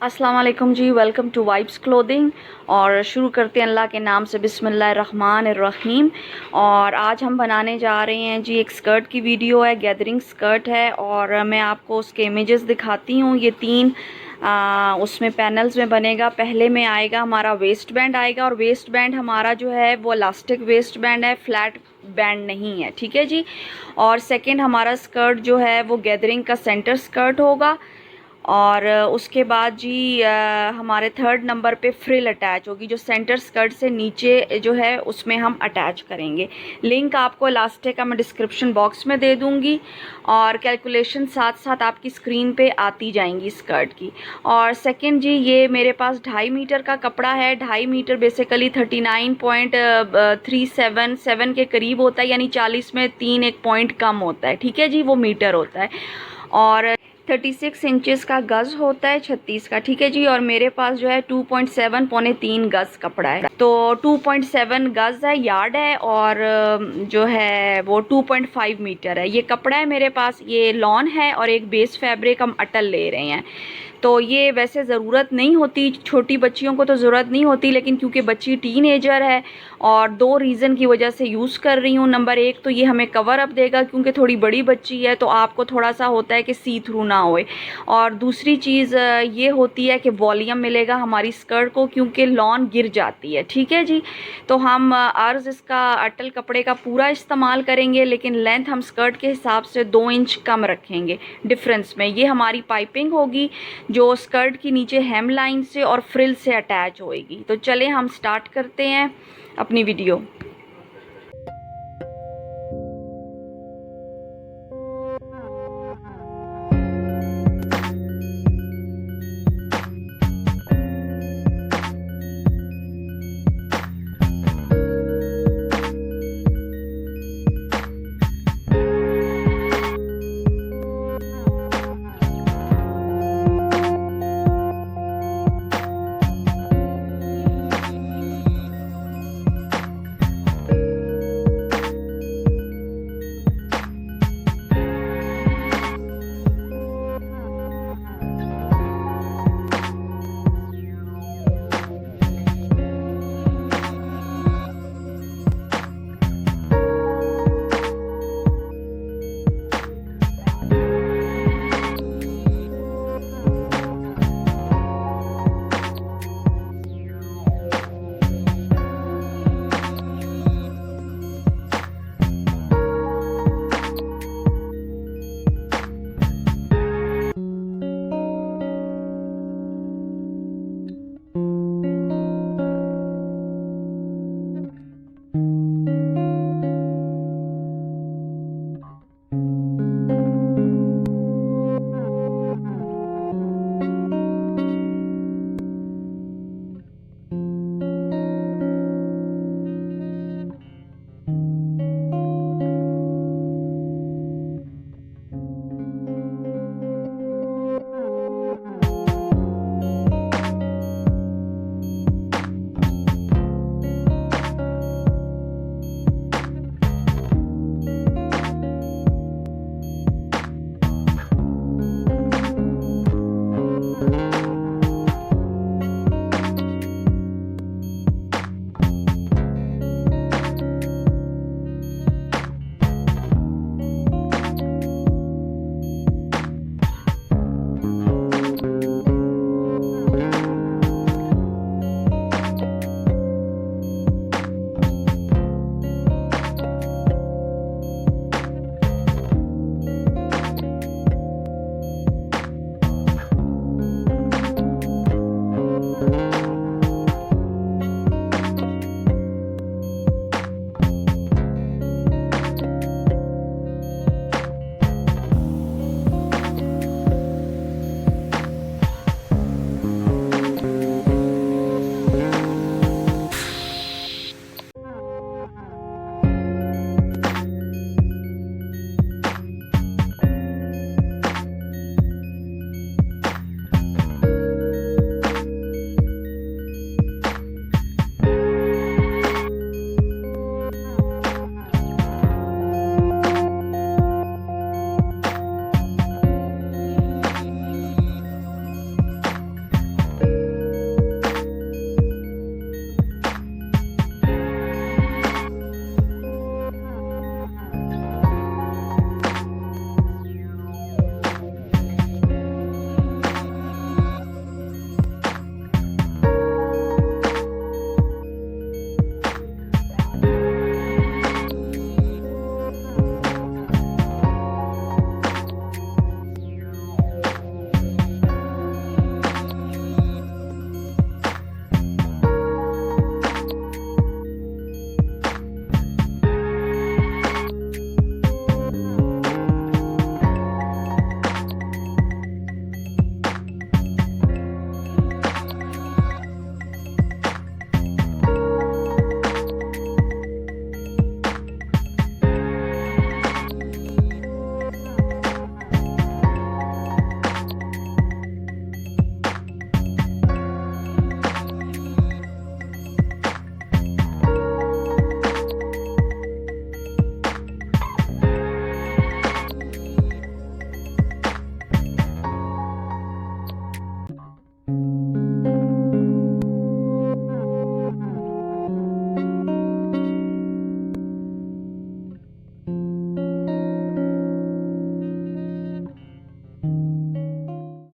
अस्सलाम वालेकुम जी, welcome to vibes clothing. और शुरू करते हैं अल्लाह के नाम से, बिस्मिल्लाहिर्रहमानिर्रहीम। और आज हम बनाने जा रहे हैं जी, एक स्कर्ट की वीडियो है, गैदरिंग स्कर्ट है। और मैं आपको उसके इमेजेस दिखाती हूँ। ये तीन उसमें पैनल्स में बनेगा। पहले में आएगा हमारा वेस्ट बैंड आएगा, और वेस्ट बैंड हमारा जो है वो इलास्टिक वेस्ट बैंड है, फ्लैट बैंड नहीं है, ठीक है जी। और सेकंड हमारा स्कर्ट जो है वो गैदरिंग का सेंटर स्कर्ट होगा। और उसके बाद जी हमारे थर्ड नंबर पे फ्रिल अटैच होगी, जो सेंटर स्कर्ट से नीचे जो है उसमें हम अटैच करेंगे। लिंक आपको इलास्टिक का मैं डिस्क्रिप्शन बॉक्स में दे दूंगी, और कैलकुलेशन साथ साथ आपकी स्क्रीन पे आती जाएंगी स्कर्ट की। और सेकंड जी, ये मेरे पास 2.5 मीटर का कपड़ा है। 2.5 मीटर बेसिकली 39.377 के करीब होता है, यानी 40 में 3 एक पॉइंट कम होता है, ठीक है जी, वो मीटर होता है। और 36 इंचेस का गज़ होता है, 36 का, ठीक है जी। और मेरे पास जो है 2.7 पौने 3 गज़ कपड़ा है, तो 2.7 गज़ है, यार्ड है। और जो है वो 2.5 मीटर है। ये कपड़ा है मेरे पास, ये लॉन है, और एक बेस फैब्रिक हम अटल ले रहे हैं। तो ये वैसे ज़रूरत नहीं होती, छोटी बच्चियों को तो ज़रूरत नहीं होती, लेकिन क्योंकि बच्ची टीनेजर है और 2 रीज़न की वजह से यूज़ कर रही हूँ। नंबर 1 तो ये हमें कवर अप देगा, क्योंकि थोड़ी बड़ी बच्ची है तो आपको थोड़ा सा होता है कि सी थ्रू ना होए। और दूसरी चीज़ ये होती है कि वॉल्यूम मिलेगा हमारी स्कर्ट को, क्योंकि लॉन गिर जाती है, ठीक है जी। तो हम अर्ज़ इसका अटल कपड़े का पूरा इस्तेमाल करेंगे, लेकिन लेंथ हम स्कर्ट के हिसाब से 2 इंच कम रखेंगे डिफरेंस में। ये हमारी पाइपिंग होगी जो स्कर्ट की नीचे हेम लाइन से और फ्रिल से अटैच होएगी। तो चलें हम स्टार्ट करते हैं अपनी वीडियो।